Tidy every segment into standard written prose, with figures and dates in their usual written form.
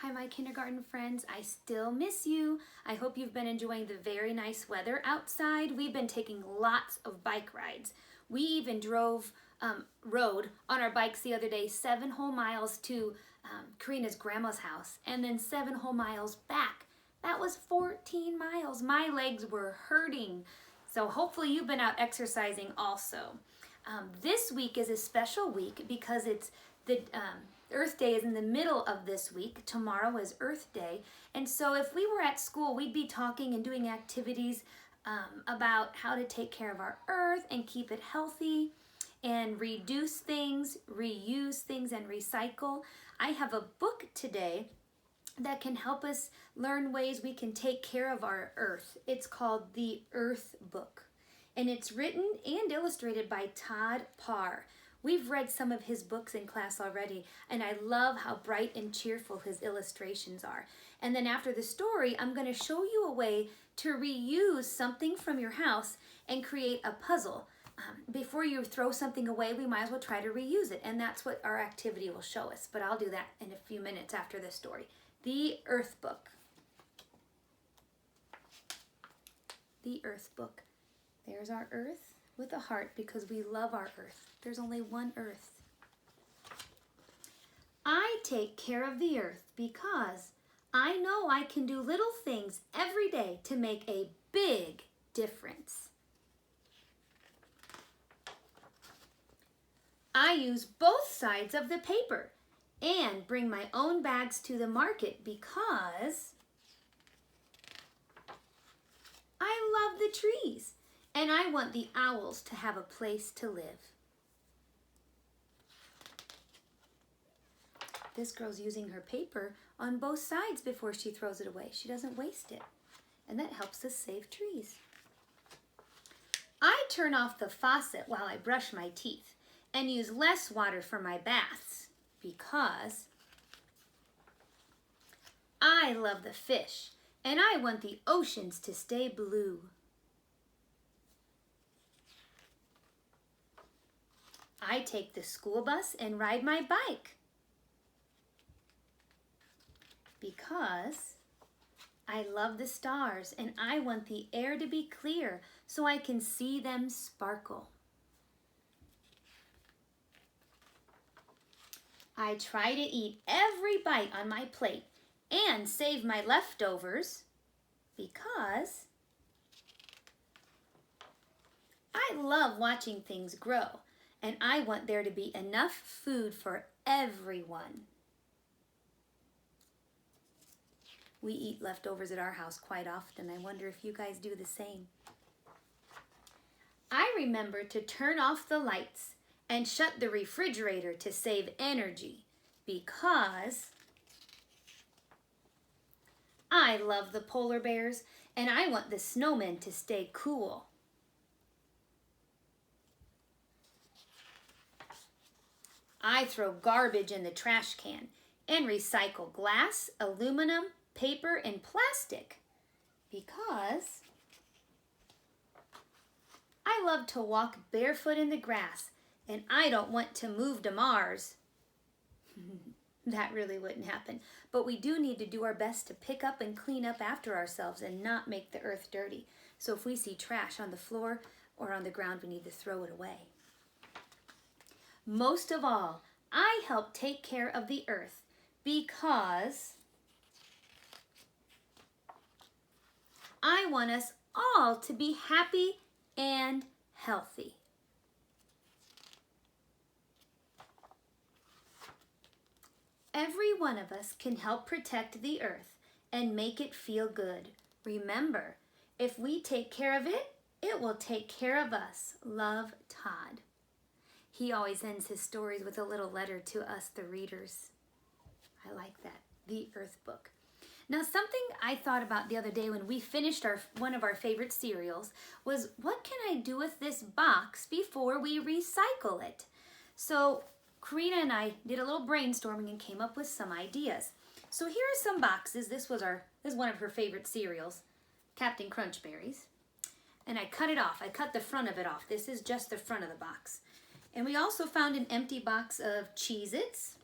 Hi, my kindergarten friends. I still miss you. I hope you've been enjoying the very nice weather outside. We've been taking lots of bike rides. We even rode on our bikes the other day 7 whole miles to Karina's grandma's house and then 7 whole miles back. That was 14 miles. My legs were hurting. So hopefully you've been out exercising also. This week is a special week because it's the Earth Day is in the middle of this week. Tomorrow is Earth Day. And so if we were at school, we'd be talking and doing activities about how to take care of our earth and keep it healthy and reduce things, reuse things, and recycle. I have a book today that can help us learn ways we can take care of our earth. It's called The Earth Book, and it's written and illustrated by Todd Parr. We've read some of his books in class already, and I love how bright and cheerful his illustrations are. And then after the story, I'm going to show you a way to reuse something from your house and create a puzzle. Before you throw something away, we might as well try to reuse it, and that's what our activity will show us. But I'll do that in a few minutes after this story. The Earth Book. The Earth Book. There's our earth with a heart because we love our earth. There's only one earth. I take care of the earth because I know I can do little things every day to make a big difference. I use both sides of the paper and bring my own bags to the market because I love the trees and I want the owls to have a place to live. This girl's using her paper on both sides before she throws it away. She doesn't waste it, and that helps us save trees. I turn off the faucet while I brush my teeth and use less water for my baths because I love the fish and I want the oceans to stay blue. I take the school bus and ride my bike because I love the stars and I want the air to be clear so I can see them sparkle. I try to eat every bite on my plate and save my leftovers because I love watching things grow and I want there to be enough food for everyone. We eat leftovers at our house quite often. I wonder if you guys do the same. I remember to turn off the lights and shut the refrigerator to save energy because I love the polar bears and I want the snowmen to stay cool. I throw garbage in the trash can and recycle glass, aluminum, paper, and plastic because I love to walk barefoot in the grass and I don't want to move to Mars. That really wouldn't happen. But we do need to do our best to pick up and clean up after ourselves and not make the earth dirty. So if we see trash on the floor or on the ground, we need to throw it away. Most of all, I help take care of the earth because I want us all to be happy and healthy. Every one of us can help protect the earth and make it feel good. Remember, if we take care of it, it will take care of us. Love, Todd. He always ends his stories with a little letter to us, the readers. I like that. The Earth Book. Now, something I thought about the other day when we finished one of our favorite cereals was, what can I do with this box before we recycle it? So Karina and I did a little brainstorming and came up with some ideas. So here are some boxes. This is one of her favorite cereals, Captain Crunch Berries. And I cut it off. I cut the front of it off. This is just the front of the box. And we also found an empty box of Cheez-Its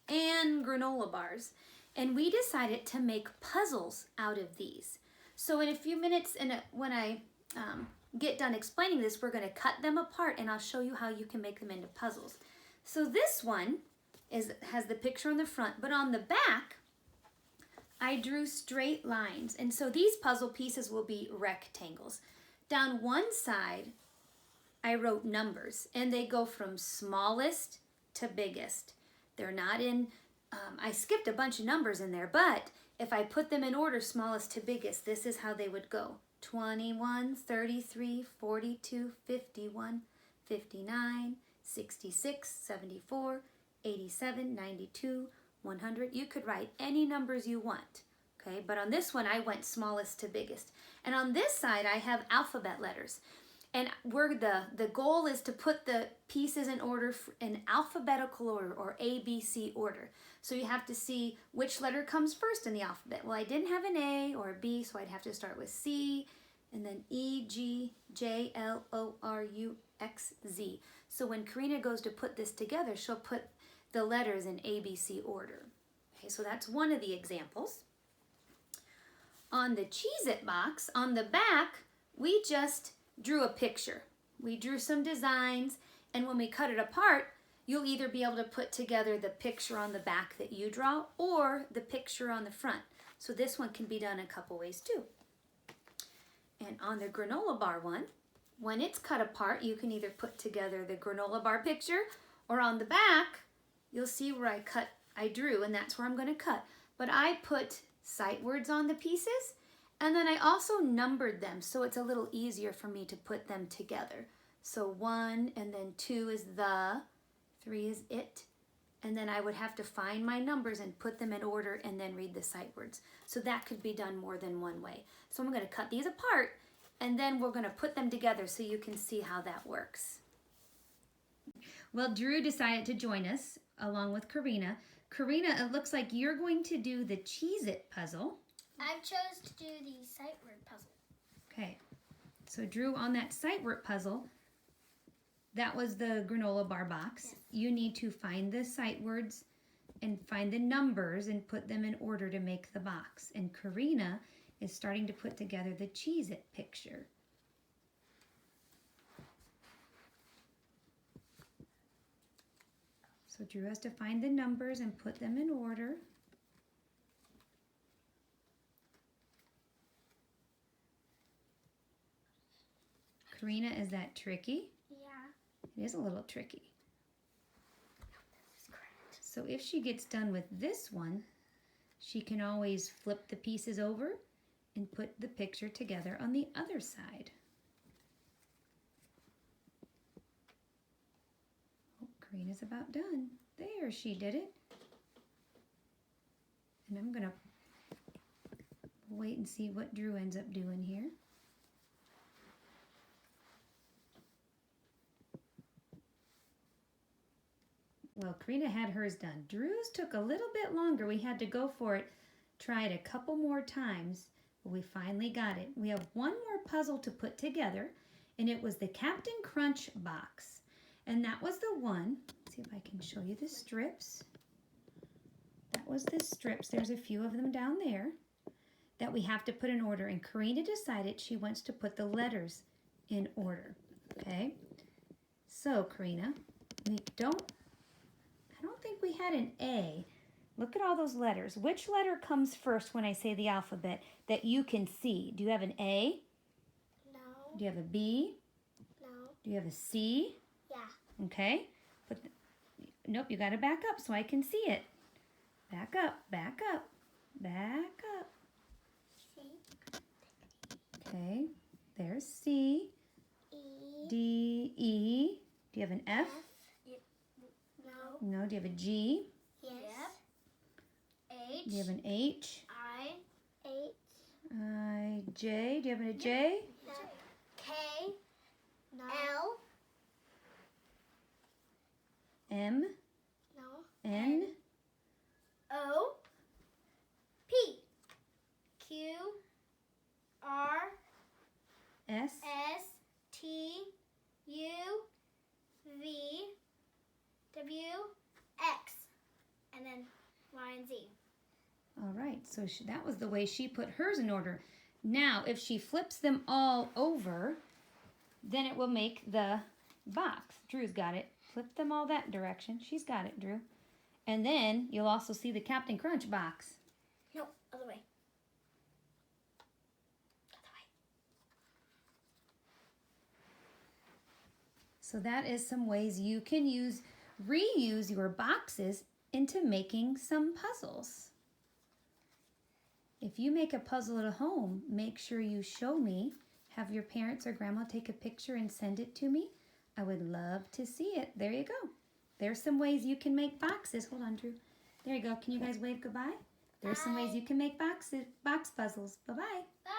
and granola bars. And we decided to make puzzles out of these. So in a few minutes, when I get done explaining this, we're going to cut them apart and I'll show you how you can make them into puzzles. So this one has the picture on the front, but on the back, I drew straight lines. And so these puzzle pieces will be rectangles. Down one side, I wrote numbers, and they go from smallest to biggest. They're not in, I skipped a bunch of numbers in there, but if I put them in order, smallest to biggest, this is how they would go. 21, 33, 42, 51, 59, 66, 74, 87, 92, 100. You could write any numbers you want, okay? But on this one, I went smallest to biggest. And on this side, I have alphabet letters. And the goal is to put the pieces in order in alphabetical order, or ABC order. So you have to see which letter comes first in the alphabet. Well, I didn't have an A or a B, so I'd have to start with C, and then E, G, J, L, O, R, U, X, Z. So when Karina goes to put this together, she'll put the letters in ABC order. Okay, so that's one of the examples. On the Cheez-It box, on the back, we just drew a picture. We drew some designs, and when we cut it apart, you'll either be able to put together the picture on the back that you draw or the picture on the front. So this one can be done a couple ways too. And on the granola bar one, when it's cut apart, you can either put together the granola bar picture, or on the back, you'll see where I drew, and that's where I'm going to cut. But I put sight words on the pieces, and then I also numbered them, so it's a little easier for me to put them together. So 1, and then 2 is the, 3 is it, and then I would have to find my numbers and put them in order and then read the sight words. So that could be done more than one way. So I'm going to cut these apart, and then we're going to put them together so you can see how that works. Well, Drew decided to join us along with Karina. Karina, it looks like you're going to do the Cheez-It puzzle. I chose to do the sight word puzzle. Okay, so Drew, on that sight word puzzle, that was the granola bar box. Yes. You need to find the sight words and find the numbers and put them in order to make the box. And Karina is starting to put together the Cheez-It picture. So Drew has to find the numbers and put them in order. Karina, is that tricky? Yeah. It is a little tricky. This is correct. So if she gets done with this one, she can always flip the pieces over and put the picture together on the other side. Oh, Karina's about done. There, she did it. And I'm gonna wait and see what Drew ends up doing here. Well, Karina had hers done. Drew's took a little bit longer. We had to go for it, try it a couple more times, but we finally got it. We have one more puzzle to put together, and it was the Captain Crunch box. And that was the one, let's see if I can show you the strips. That was the strips. There's a few of them down there that we have to put in order. And Karina decided she wants to put the letters in order, okay? So, Karina, I don't think we had an A. Look at all those letters. Which letter comes first when I say the alphabet that you can see? Do you have an A? No. Do you have a B? No. Do you have a C? Yeah. Okay. Nope, you got to back up so I can see it. Back up, back up, back up. C. Okay, there's C. E. D, E. Do you have an F? No. No. Do you have a G? Yes. H. Do you have an H? I. H. I, J. Do you have a J? No. K. No. L. M. No. N. O. P. Q. R. S. S. T. U. V. W. X. And then Y and Z. right, so that was the way she put hers in order. Now, if she flips them all over, then it will make the box. Drew's got it. Flip them all that direction. She's got it, Drew. And then you'll also see the Captain Crunch box. No, other way. Other way. So that is some ways you can reuse your boxes into making some puzzles. If you make a puzzle at home, make sure you show me. Have your parents or grandma take a picture and send it to me. I would love to see it. There you go. There's some ways you can make boxes. Hold on, Drew. There you go. Can you guys wave goodbye? There's some ways you can make box puzzles. Bye-bye. Bye.